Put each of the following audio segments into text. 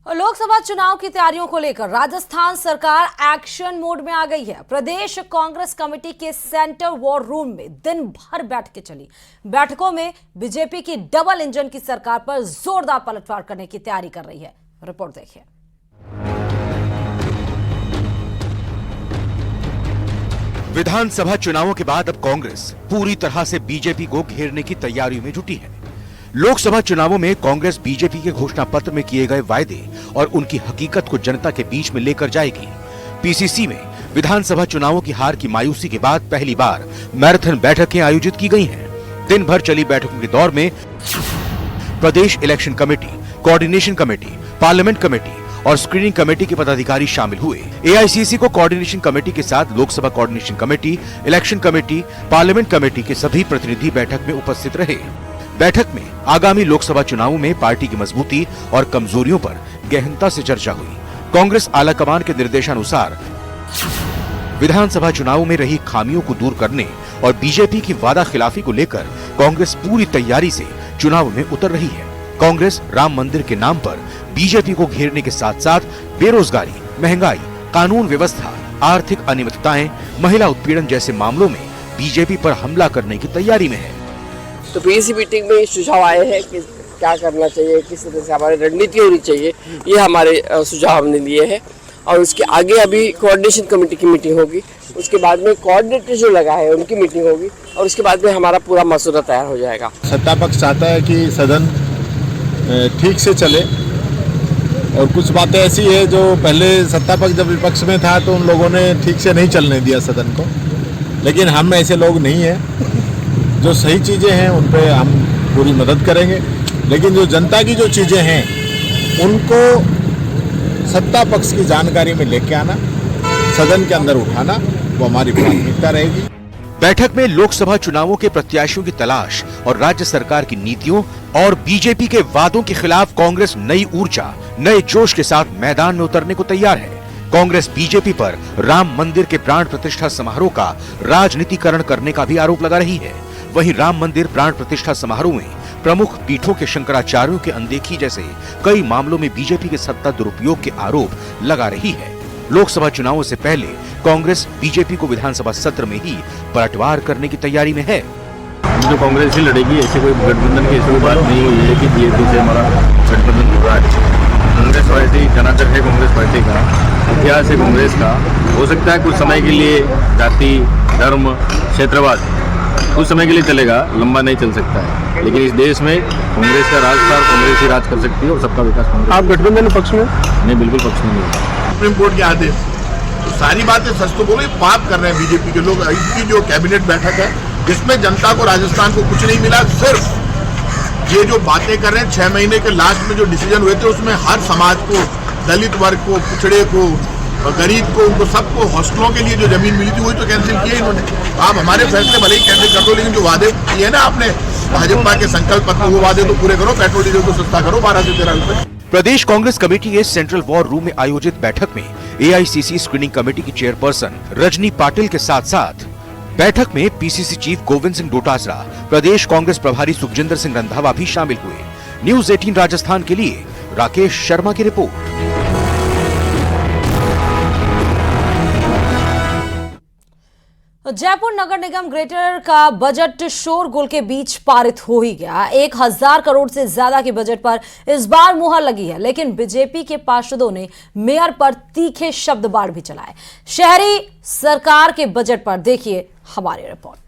लोकसभा चुनाव की तैयारियों को लेकर राजस्थान सरकार एक्शन मोड में आ गई है। प्रदेश कांग्रेस कमेटी के सेंटर वॉर रूम में दिन भर बैठकें चली। बैठकों में बीजेपी की डबल इंजन की सरकार पर जोरदार पलटवार करने की तैयारी कर रही है। रिपोर्ट देखिए। विधानसभा चुनावों के बाद अब कांग्रेस पूरी तरह से बीजेपी को घेरने की तैयारियों में जुटी है। लोकसभा चुनावों में कांग्रेस बीजेपी के घोषणा पत्र में किए गए वायदे और उनकी हकीकत को जनता के बीच में लेकर जाएगी। पीसीसी में विधानसभा चुनावों की हार की मायूसी के बाद पहली बार मैराथन बैठकें आयोजित की गई हैं। दिन भर चली बैठकों के दौर में प्रदेश election committee, coordination committee, parliament committee और स्क्रीनिंग कमेटी के पदाधिकारी शामिल हुए। एआईसीसी को कोऑर्डिनेशन कमेटी के साथ Lok Sabha coordination committee, election committee, parliament committee के सभी प्रतिनिधि बैठक में उपस्थित रहे। बैठक में आगामी लोकसभा चुनावों में पार्टी की मजबूती और कमजोरियों पर गहनता से चर्चा हुई। कांग्रेस आलाकमान के निर्देशानुसार विधानसभा चुनावों में रही खामियों को दूर करने और बीजेपी की वादा खिलाफी को लेकर कांग्रेस पूरी तैयारी से चुनाव में उतर रही है। कांग्रेस राम मंदिर के नाम पर बीजेपी को घेरने के साथ साथ बेरोजगारी, महंगाई, कानून व्यवस्था, आर्थिक अनियमितताएं, महिला उत्पीड़न जैसे मामलों में बीजेपी पर हमला करने की तैयारी में है। तो पीसी मीटिंग में सुझाव आए हैं कि क्या करना चाहिए, किस तरह से हमारी रणनीति होनी चाहिए, ये हमारे सुझाव हमने दिए हैं। और उसके आगे अभी कोऑर्डिनेशन कमेटी की मीटिंग होगी, उसके बाद में कोऑर्डिनेटर जो लगा है उनकी मीटिंग होगी और उसके बाद में हमारा पूरा मसौदा तैयार हो जाएगा। सत्ता पक्ष चाहता है कि सदन ठीक से चले और कुछ बातें ऐसी है जो पहले सत्ता पक्ष जब विपक्ष में था तो उन लोगों ने ठीक से नहीं चलने दिया सदन को, लेकिन हम ऐसे लोग नहीं हैं। जो सही चीज़ें हैं उन पे हम पूरी मदद करेंगे, लेकिन जो जनता की जो चीज़ें हैं उनको सत्ता पक्ष की जानकारी में लेके आना, सदन के अंदर उठाना, वो हमारी प्राथमिकता रहेगी। बैठक में लोकसभा चुनावों के प्रत्याशियों की तलाश और राज्य सरकार की नीतियों और बीजेपी के वादों के खिलाफ कांग्रेस नई ऊर्जा, नए जोश के साथ मैदान में उतरने को तैयार है। कांग्रेस बीजेपी पर राम मंदिर के प्राण प्रतिष्ठा समारोह का राजनीतिकरण करने का भी आरोप लगा रही है। वहीं राम मंदिर प्राण प्रतिष्ठा समारोह में प्रमुख पीठों के शंकराचार्यों की अनदेखी जैसे कई मामलों में बीजेपी के सत्ता दुरुपयोग के आरोप लगा रही है। लोकसभा चुनावों से पहले कांग्रेस बीजेपी को विधानसभा सत्र में ही पलटवार करने की तैयारी में है। जो कांग्रेस ही लड़ेगी, ऐसे कोई गठबंधन की ऐसी कोई बात नहीं हुई है कि बीजेपी से हमारा गठबंधन हो रहा है। कांग्रेस पार्टी जनाकर है, कांग्रेस पार्टी का इतिहास है कांग्रेस का। हो सकता है कुछ समय के लिए जाति, धर्म, क्षेत्रवाद कुछ समय के लिए चलेगा, लंबा नहीं चल सकता है, लेकिन इस देश में कांग्रेस का राज था, कांग्रेस ही राज कर सकती है और सबका विकास कांग्रेस। आप गठबंधन पक्ष में? नहीं, बिल्कुल पक्ष में नहीं। सुप्रीम कोर्ट के आदेश तो सारी बातें सच तो बोलो, पाप कर रहे हैं बीजेपी के लोग। इसकी जो कैबिनेट बैठक है जिसमें जनता को, राजस्थान को कुछ नहीं मिला, सिर्फ ये जो बातें कर रहे हैं 6 महीने के लास्ट में जो डिसीजन हुए थे उसमें हर समाज को, दलित वर्ग को, पिछड़े को, गरीब को, उनको सबको हॉस्टलों के लिए जो जमीन मिली थी वही तो कैंसिल किए इन्होंने। आप हमारे फैसले भले ही कैंसिल कर दो, लेकिन जो वादे किए ना आपने भाजपा के संकल्प पत्र, वो वादे तो पूरे करो। पेट्रोल डीजल को सस्ता करो 12 से 13 रुपए। प्रदेश कांग्रेस कमेटी के सेंट्रल वॉर रूम में आयोजित बैठक में एआईसीसी स्क्रीनिंग कमेटी की चेयरपर्सन रजनी पाटिल के साथ साथ बैठक में पीसीसी चीफ गोविंद सिंह डोटासरा, प्रदेश कांग्रेस प्रभारी सुखजिंदर सिंह रंधावा भी शामिल हुए। न्यूज 18 राजस्थान के लिए राकेश शर्मा की रिपोर्ट। जयपुर नगर निगम ग्रेटर का बजट शोरगुल के बीच पारित हो ही गया। 1000 करोड़ से ज्यादा के बजट पर इस बार मुहर लगी है, लेकिन बीजेपी के पार्षदों ने मेयर पर तीखे शब्द बाढ़ भी चलाए। शहरी सरकार के बजट पर देखिए हमारी रिपोर्ट।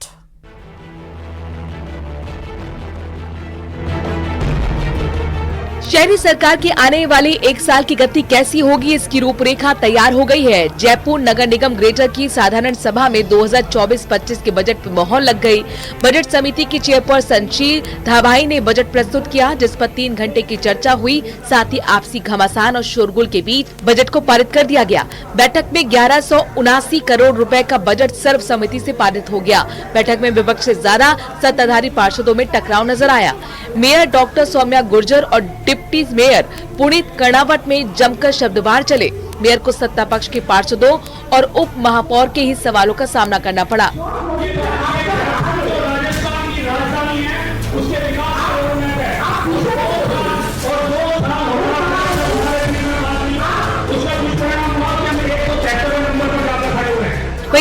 शहरी सरकार के आने वाले 1 साल की गति कैसी होगी, इसकी रूपरेखा तैयार हो गई है। जयपुर नगर निगम ग्रेटर की साधारण सभा में 2024-25 के बजट पर मोहर लग गई। बजट समिति की चेयरपर्सन शील धाबाई ने बजट प्रस्तुत किया, जिस पर 3 घंटे की चर्चा हुई। साथ ही आपसी घमासान और शोरगुल के बीच बजट को पारित कर दिया गया। बैठक में 1179 करोड़ रुपए का बजट सर्वसम्मति से पारित हो गया। बैठक में विपक्ष से ज्यादा सत्ताधारी पार्षदों में टकराव नजर आया। मेयर डॉक्टर सौम्या गुर्जर और डिप्टी मेयर पुनीत कर्णावत में जमकर शब्दवार चले। मेयर को सत्ता पक्ष के पार्षदों और उप महापौर के ही सवालों का सामना करना पड़ा।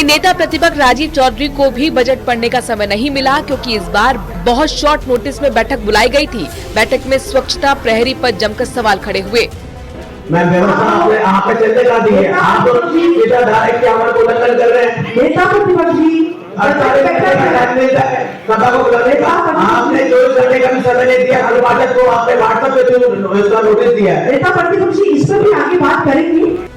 वहीं नेता प्रतिपक्ष राजीव चौधरी को भी बजट पढ़ने का समय नहीं मिला, क्योंकि इस बार बहुत शॉर्ट नोटिस में बैठक बुलाई गई थी। बैठक में स्वच्छता प्रहरी पर जमकर सवाल खड़े हुए। मैं व्यवस्था आपने चलने का दी है, आप तो इधर डायरेक्ट हमारे को उल्लंघन कर रहे हैं। नेता प्रतिपक्ष जी सभा को बुलाने का आपने 24 घंटे का भी समय नहीं दिया, अनुवादक को आपने व्हाट्सएप पे इसका नोटिस दिया है। नेता प्रतिपक्ष जी इस पर भी आगे बात करेंगे।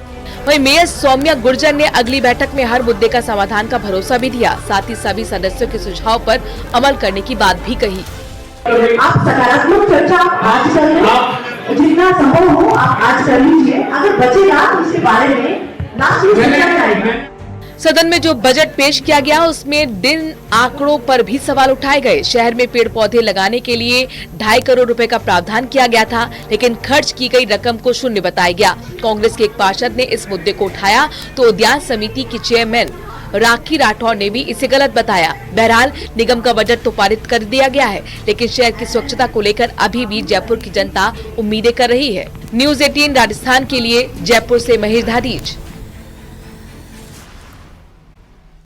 वहीं मेयर सौम्या गुर्जर ने अगली बैठक में हर मुद्दे का समाधान का भरोसा भी दिया, साथ ही सभी सदस्यों के सुझाव पर अमल करने की बात भी कही। आप सकारात्मक चर्चा आज कर लें, जितना संभव हो आप आज कर लीजिए। अगर बचेगा तो इसके बारे में लास्ट में चर्चा करेंगे। सदन में जो बजट पेश किया गया उसमें दिन आंकड़ों पर भी सवाल उठाए गए। शहर में पेड़ पौधे लगाने के लिए 2.5 करोड़ रुपए का प्रावधान किया गया था, लेकिन खर्च की गई रकम को शून्य बताया गया। कांग्रेस के एक पार्षद ने इस मुद्दे को उठाया तो उद्यान समिति की चेयरमैन राखी राठौर ने भी इसे गलत बताया। बहरहाल निगम का बजट तो पारित कर दिया गया है, लेकिन शहर की स्वच्छता को लेकर अभी भी जयपुर की जनता उम्मीदें कर रही है। न्यूज़ 18 राजस्थान के लिए जयपुर से महेश धारीज।